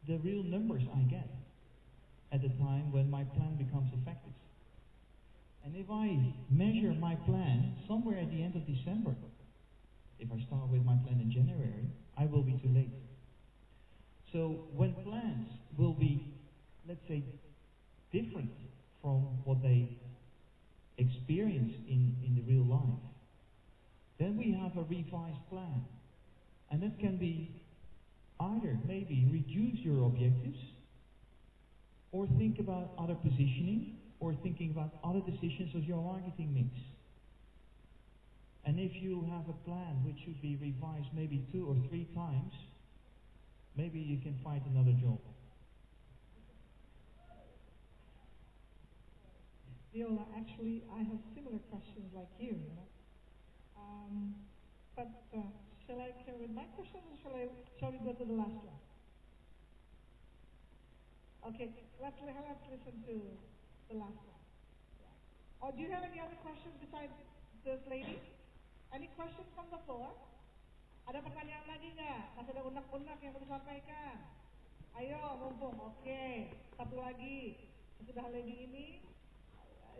the real numbers I get at the time when my plan becomes effective. And if I measure my plan somewhere at the end of December, if I start with my plan in January, I will be too late. So when plans will be, let's say, different from what they experience in the real life, then we have a revised plan. And that can be either maybe reduce your objectives, or think about other positioning, or thinking about other decisions of your marketing mix. And if you have a plan which should be revised maybe 2 or 3 times, maybe you can find another job. Viola, actually, I have similar questions like you. But shall I carry with my questions, or shall we go to the last one? Okay, let's listen to the last one. Yeah. Oh, do you have any other questions besides this lady? Any questions from the floor? Ada pertanyaan lagi nggak? Masih ada unek-unek yang mau disampaikan? Ayo, mumpung. Oke, satu lagi. Sudah lady ini.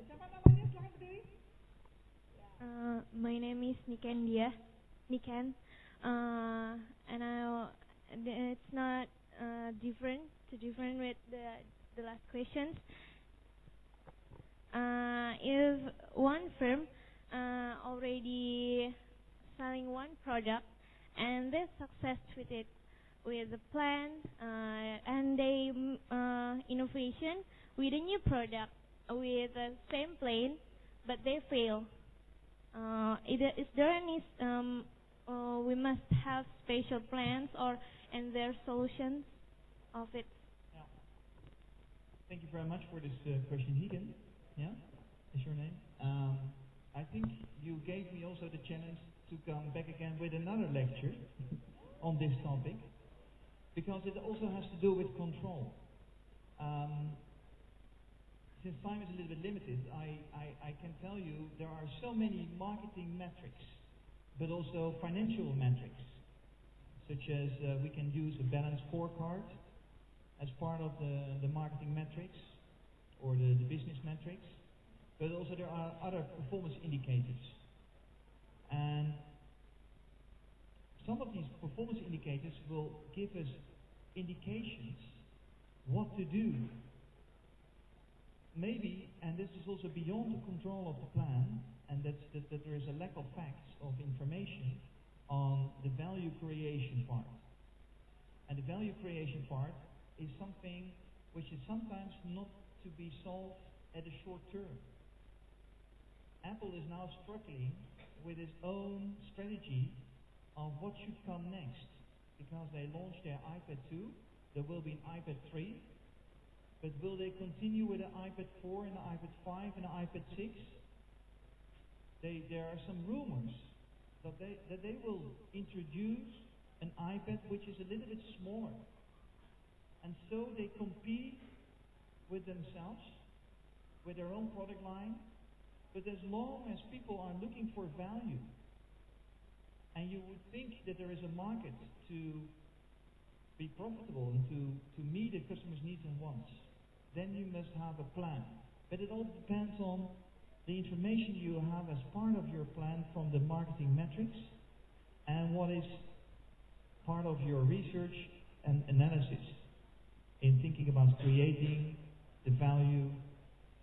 Siapa namanya? Silahkan berdiri. My name is Niken. And it's not different with the last questions. If one firm already selling one product and they're success with it, with the plan and they innovation with a new product with the same plan, but they fail. Is there any we must have special plans and their solutions of it? Yeah. Thank you very much for this question, Higen. Yeah, is your name? I think you gave me also the challenge to come back again with another lecture on this topic, because it also has to do with control. Since time is a little bit limited, I can tell you there are so many marketing metrics, but also financial metrics, such as we can use a balanced scorecard as part of the marketing metrics or the business metrics, but also there are other performance indicators. And some of these performance indicators will give us indications what to do. Maybe, and this is also beyond the control of the plan, and that there is a lack of facts, of information on the value creation part. And the value creation part is something which is sometimes not to be solved at a short term. Apple is now struggling with its own strategy of what should come next, because they launched their iPad 2, there will be an iPad 3, but will they continue with the iPad 4 and the iPad 5 and the iPad 6? There are some rumors that they will introduce an iPad which is a little bit smaller. And so they compete with themselves, with their own product line. But as long as people are looking for value, and you would think that there is a market to be profitable and to meet the customer's needs and wants, then you must have a plan. But it all depends on the information you have as part of your plan from the marketing metrics, and what is part of your research and analysis in thinking about creating the value,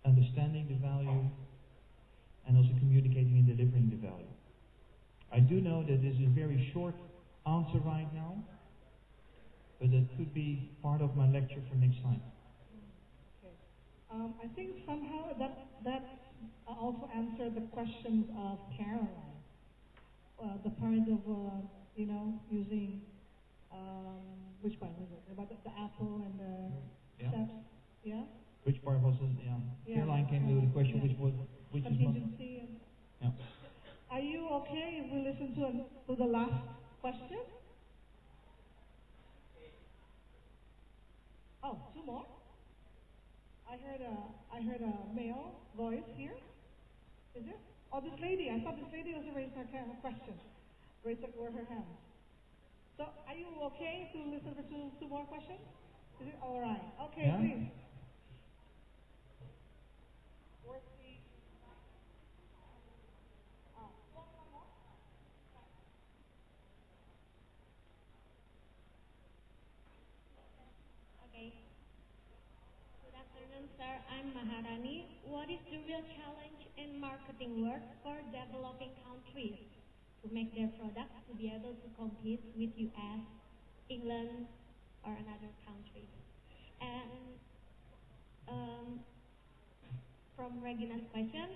understanding the value, and also communicating and delivering the value. I do know that this is a very short answer right now, but it could be part of my lecture for next time. Okay. I think somehow that also answered the questions of Caroline. The part of using which part was it? About the apple and the steps. Yeah. Which part was it? Yeah. Caroline came to the question which is contingency. Yeah. Are you okay if we listen to the last question? Oh, 2 more. I heard a male voice here. Is it? Oh, this lady. I thought this lady was raising her question. Raised her hand. So, are you okay to listen to 2 more questions? Is it all right? Okay, Yeah? please. Where's the? Okay. Good afternoon, sir. I'm Maharani. What is the real challenge in marketing work for developing countries to make their products to be able to compete with US, England, or another countries? And from Regina's question,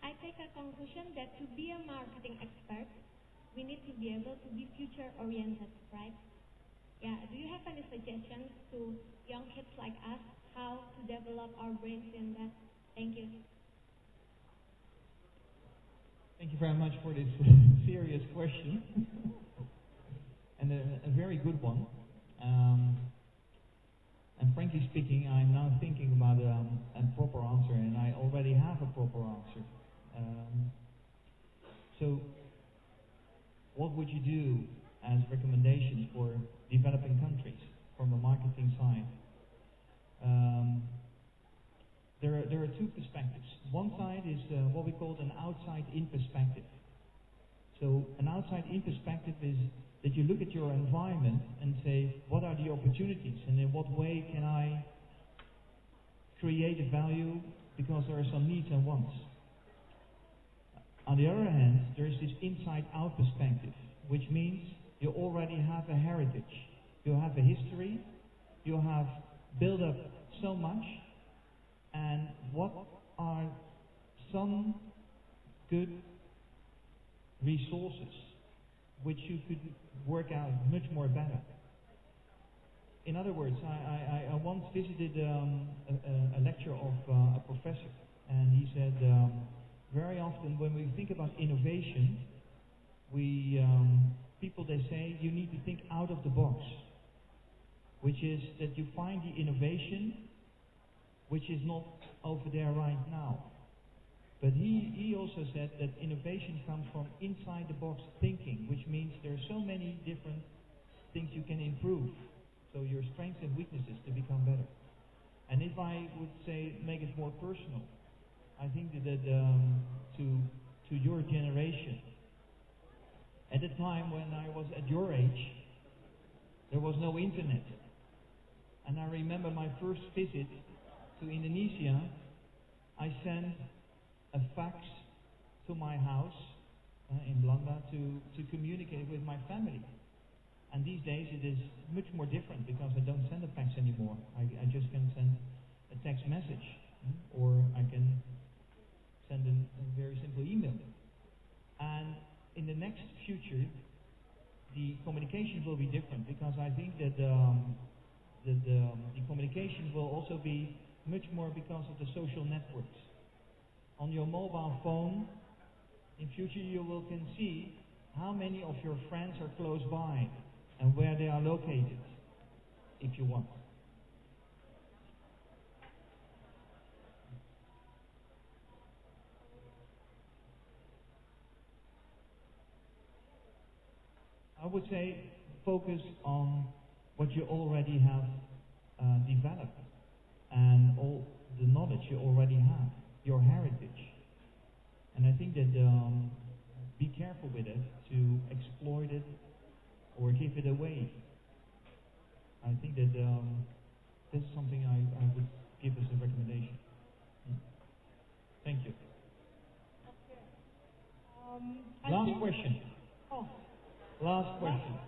I take a conclusion that to be a marketing expert, we need to be able to be future-oriented, right? Yeah. Do you have any suggestions to young kids like us how to develop our brains in that? Thank you. Thank you very much for this serious question, and a very good one. And frankly speaking, I'm now thinking about a proper answer, and I already have a proper answer. So, what would you do as recommendations for developing countries from a marketing side? There are two perspectives. One side is what we call an outside-in perspective. So an outside-in perspective is that you look at your environment and say, what are the opportunities, and in what way can I create a value because there are some needs and wants. On the other hand, there is this inside-out perspective, which means you already have a heritage, you have a history, you have built up so much, and what are some good resources which you could work out much more better. In other words, I once visited a lecture of a professor, and he said very often when we think about innovation, people they say you need to think out of the box, which is that you find the innovation which is not over there right now. But he also said that innovation comes from inside the box thinking, which means there are so many different things you can improve. So your strengths and weaknesses to become better. And if I would say make it more personal, I think that to your generation, at the time when I was at your age, there was no internet. And I remember my first visit to Indonesia, I sent a fax to my house in Belanda to communicate with my family. And these days it is much more different because I don't send a fax anymore. I just can send a text message, or I can send a very simple email. And in the next future, the communication will be different because I think that the communication will also be much more because of the social networks. On your mobile phone, in future you can see how many of your friends are close by and where they are located, if you want. I would say focus on what you already have developed and all the knowledge you already have, your heritage. And I think that be careful with it to exploit it or give it away. I think that this is something I would give as a recommendation. Thank you. Okay. Last question. Oh. Last question.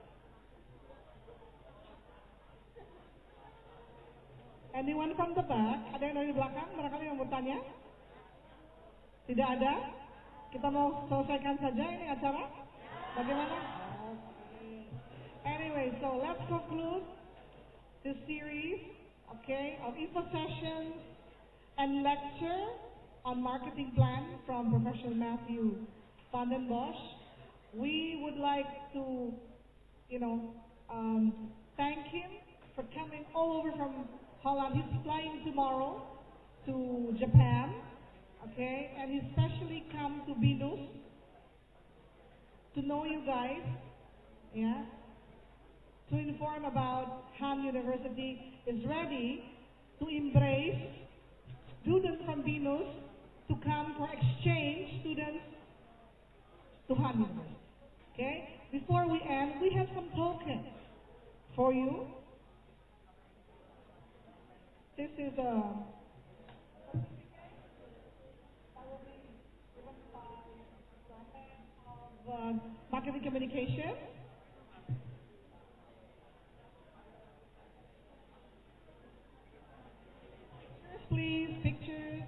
Anyone from the back? Ada yang dari belakang barangkali yang bertanya? Tidak ada? Kita mau selesaikan saja ini acara? Bagaimana? Okay. Anyway, so let's conclude this series, okay, of info sessions and lecture on marketing plan from Professor Matthieu van den Bosch. We would like to, thank him for coming all over from Holland. He's flying tomorrow to Japan, okay, and he especially come to Binus to know you guys, yeah, to inform about Han University is ready to embrace students from Venus to come for exchange students to Han University. Okay? Before we end, we have some tokens for you. This is a marketing communication. Please, pictures.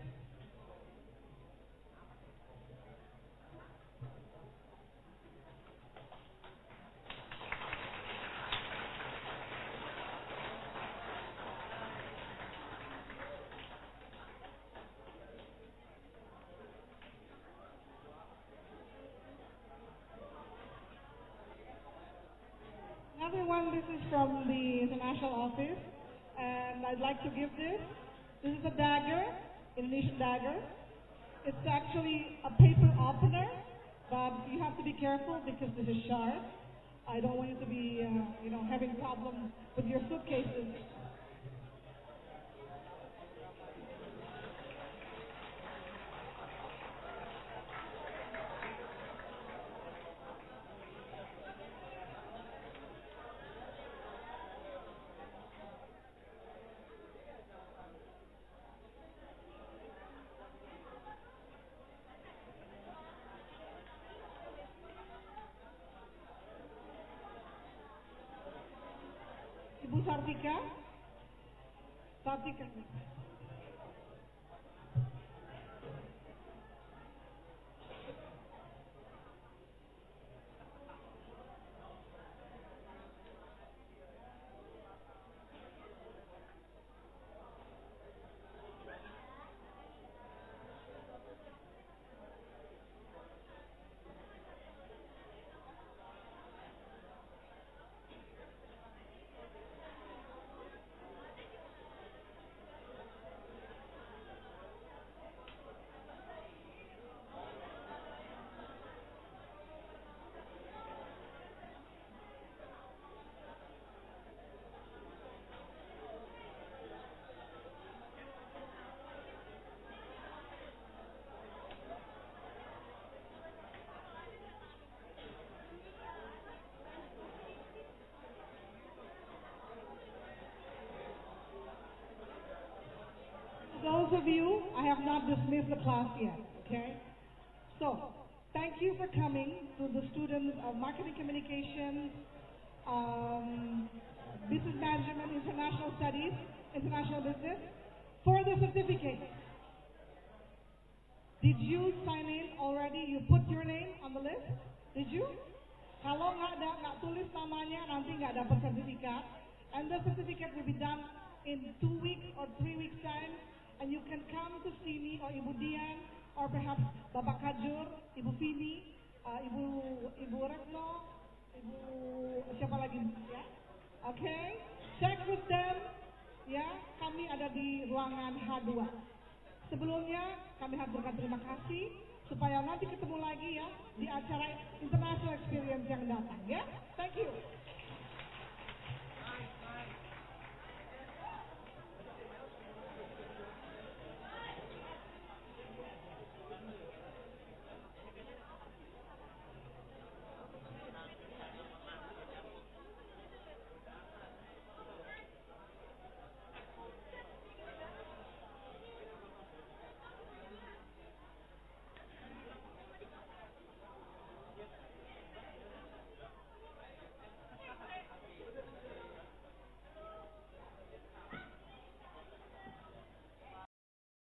Another one, this is from the international office, and I'd like to give this. This is a dagger, Indonesian dagger. It's actually a paper opener, but you have to be careful because this is sharp. I don't want you to be, having problems with your suitcases. Ibu Sartika. Sartika. Those of you, I have not dismissed the class yet, okay? So, thank you for coming to the students of Marketing Communications, Business Management, International Studies, International Business, for the certificate. Did you sign in already? You put your name on the list? Did you? Kalau nggak tulis namanya, nanti nggak dapat sertifikat. And the certificate will be done in 2 weeks or 3 weeks time. And you can come to see me or Ibu Dian or perhaps Bapak Kajur, Ibu Fini, Ibu Retno, Ibu siapa lagi ya? Okay, check with them. Ya, kami ada di ruangan H2. Sebelumnya kami haturkan terima kasih supaya nanti ketemu lagi ya di acara International Experience yang datang ya. Thank you.